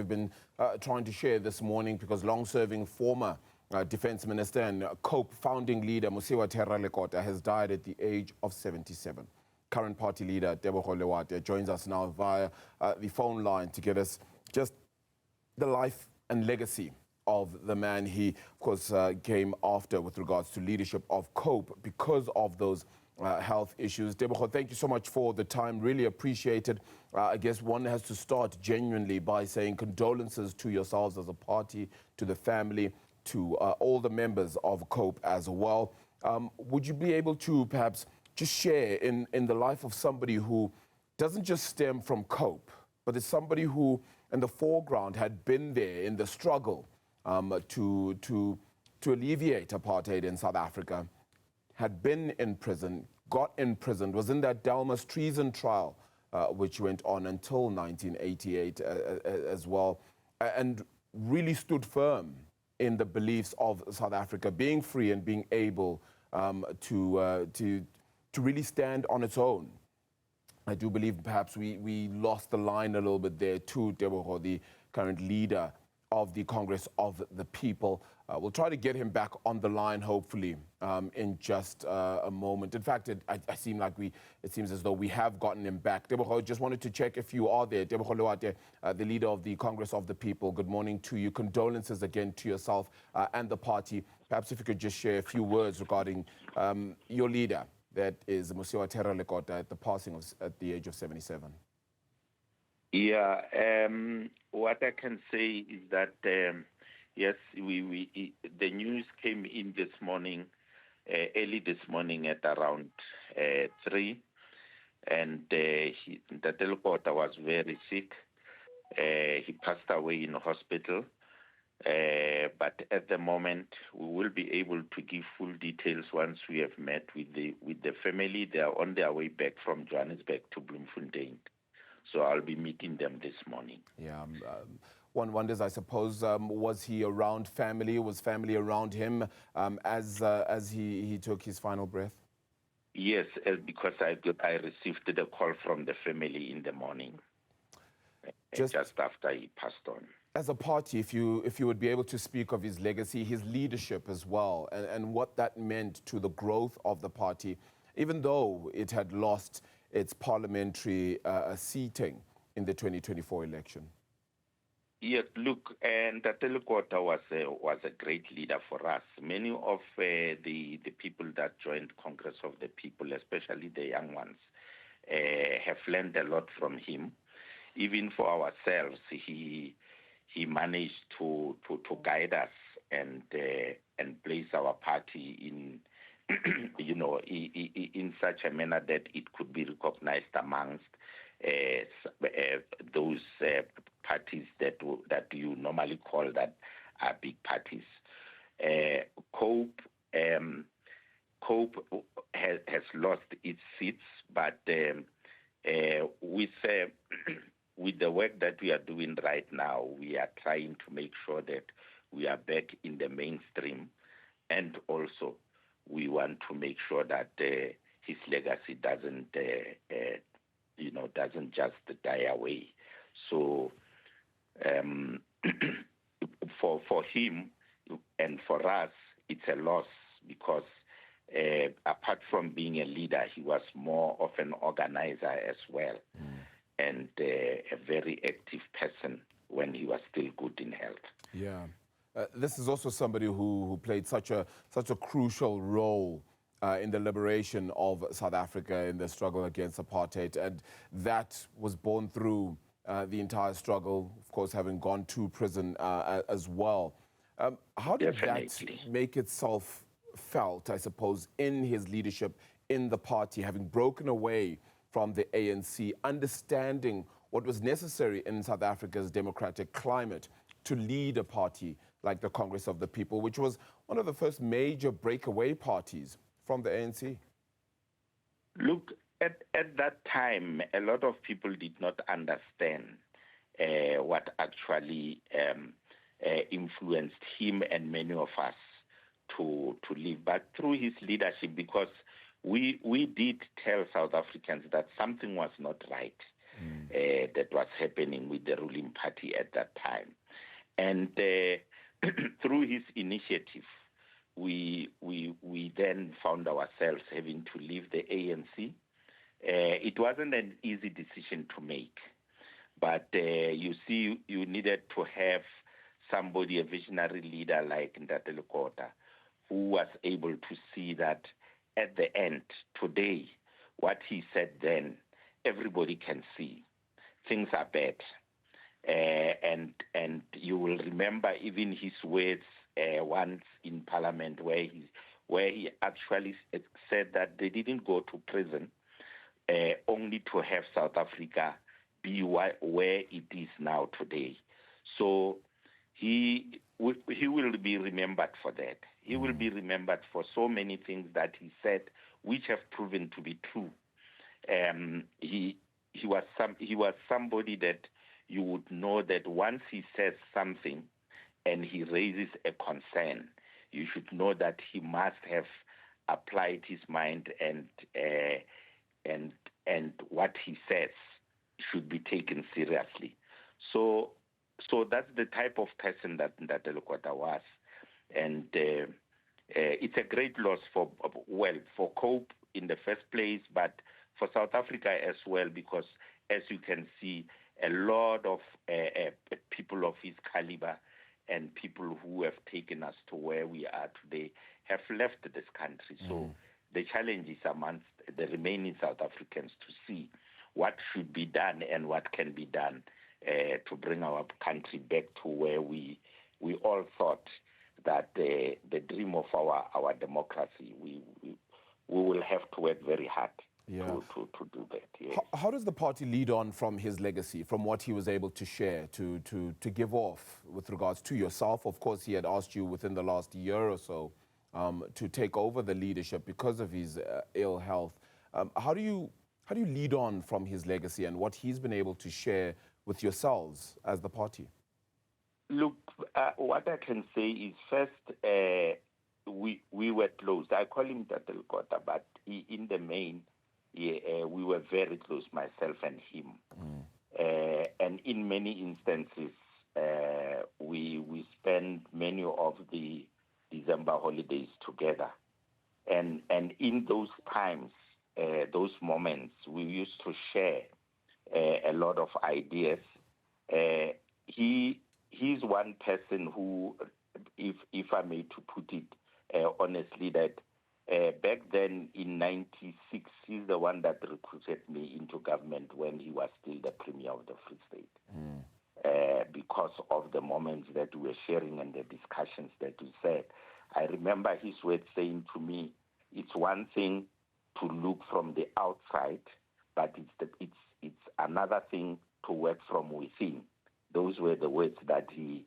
We've been trying to share this morning because long-serving former Defense Minister and COPE founding leader Mosiuoa Terror Lekota has died at the age of 77. Current party leader Teboho Loate joins us now via the phone line to get us just the life and legacy of the man he, of course, came after with regards to leadership of COPE because of those health issues. Teboho, thank you so much for the time. Really appreciated. I guess one has to start genuinely by saying condolences to yourselves as a party, to the family, to all the members of COPE as well. Would you be able to perhaps just share in the life of somebody who doesn't just stem from COPE, but is somebody who in the foreground had been there in the struggle to alleviate apartheid in South Africa, had been in prison, got imprisoned, was in that Dalmas treason trial, which went on until 1988 as well, and really stood firm in the beliefs of South Africa being free and being able to really stand on its own. I do believe perhaps we lost the line a little bit there too, Teboho, the current leader of the Congress of the People. We'll try to get him back on the line, hopefully, in just a moment. In fact, it seems as though we have gotten him back. Teboho, just wanted to check if you are there. Teboho Loate, the leader of the Congress of the People, good morning to you. Condolences again to yourself and the party. Perhaps if you could just share a few words regarding your leader, that is Mosiuoa Terror Lekota, at the passing at the age of 77. Yeah, what I can say is that, yes, the news came in this morning, early this morning at around 3, and Ntate Lekota was very sick. He passed away in the hospital, but at the moment we will be able to give full details once we have met with the family. They are on their way back from Johannesburg to Bloemfontein. So I'll be meeting them this morning. Yeah, one wonders, I suppose, was he around family? Was family around him as he took his final breath? Yes, because I received the call from the family in the morning, just after he passed on. As a party, if you would be able to speak of his legacy, his leadership as well, and what that meant to the growth of the party, even though it had lost its parliamentary seating in the 2024 election. Yes, look, and Ntate Lekota was a great leader for us. Many of the people that joined Congress of the People, especially the young ones, have learned a lot from him. Even for ourselves, he managed to guide us and place our party in in such a manner that it could be recognized amongst those parties that you normally call that are big parties. COPE has lost its seats, but with the work that we are doing right now, we are trying to make sure that we are back in the mainstream, and also we want to make sure that his legacy doesn't just die away. So for him and for us, it's a loss because apart from being a leader, he was more of an organizer as well, and a very active person when he was still good in health. Yeah. This is also somebody who played such a crucial role in the liberation of South Africa in the struggle against apartheid, and that was borne through the entire struggle, of course, having gone to prison as well. How did that make itself felt, I suppose, in his leadership in the party, having broken away from the ANC, understanding what was necessary in South Africa's democratic climate to lead a party like the Congress of the People, which was one of the first major breakaway parties from the ANC? Look, at that time, a lot of people did not understand what actually influenced him and many of us to live. But through his leadership, because we did tell South Africans that something was not right. that was happening with the ruling party at that time. And through his initiative, we then found ourselves having to leave the ANC. It wasn't an easy decision to make, but you see, you needed to have somebody, a visionary leader like Ntate Lekota, who was able to see that at the end, today, what he said then, everybody can see. Things are bad. And you will remember even his words once in Parliament where he actually said that they didn't go to prison only to have South Africa be where it is now today. So he will be remembered for that. He will be remembered for so many things that he said, which have proven to be true. He was somebody that you would know that once he says something and he raises a concern, you should know that he must have applied his mind and what he says should be taken seriously. So that's the type of person that Lekota was, and it's a great loss for COPE in the first place, but for South Africa as well, because as you can see, a lot of people of his caliber and people who have taken us to where we are today have left this country. So the challenge is amongst the remaining South Africans to see what should be done and what can be done to bring our country back to where we all thought that the dream of our democracy, we will have to work very hard to do that. Yes. How does the party lead on from his legacy, from what he was able to share, to give off with regards to yourself? Of course, he had asked you within the last year or so to take over the leadership because of his ill health. How do you lead on from his legacy and what he's been able to share with yourselves as the party? Look, what I can say is first, we were close. I call him Ntate Lekota, but in the main, we were very close, myself and him. And in many instances, we spent many of the December holidays together. And in those times, those moments, we used to share a lot of ideas. He's one person who, if I may to put it honestly, that back then in '96, he's the one that recruited me into government when he was still the Premier of the Free State. Because of the moments that we were sharing and the discussions that we said. I remember his words saying to me, it's one thing to look from the outside, but it's another thing to work from within. Those were the words that he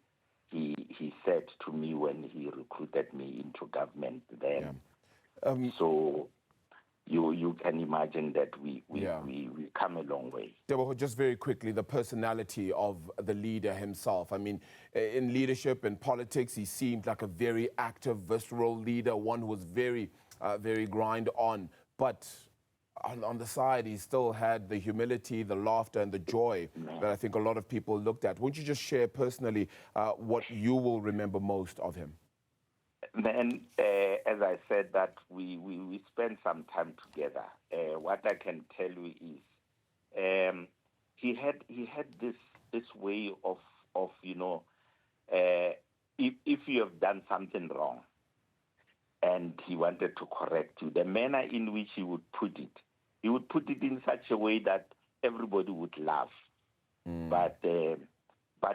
said to me when he recruited me into government then. So you can imagine that we come a long way. Teboho, just very quickly, the personality of the leader himself. I mean, in leadership and politics, he seemed like a very active, visceral leader, one who was very, very grind on. But on the side, he still had the humility, the laughter, and the joy that I think a lot of people looked at. Won't you just share personally what you will remember most of him? Then, as I said, that we spent some time together. What I can tell you is he had this way of if you have done something wrong and he wanted to correct you, the manner in which he would put it in such a way that everybody would laugh, but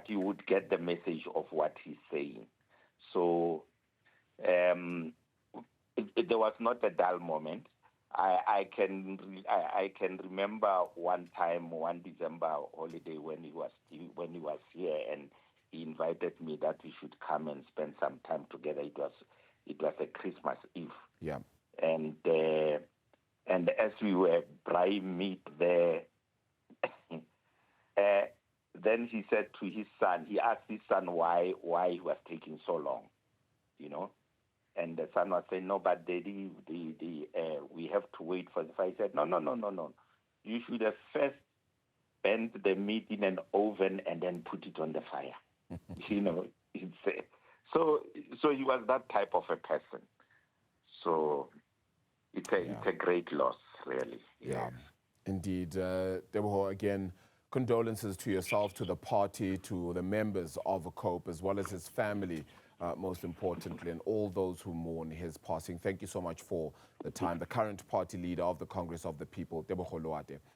you would get the message of what he's saying. So there was not a dull moment. I can remember one December holiday when he was here and he invited me that we should come and spend some time together. It was a Christmas Eve. Yeah. And as we were buying meat there, then he said to his son, he asked his son why he was taking so long, And the son was saying, no, but Daddy, we have to wait for the fight. He said, no. You should have first burnt the meat in an oven and then put it on the fire. So he was that type of a person. So it's a great loss, really. Yeah, indeed. Teboho, again, condolences to yourself, to the party, to the members of COPE, as well as his family, most importantly, and all those who mourn his passing. Thank you so much for the time. The current party leader of the Congress of the People, Teboho Loate.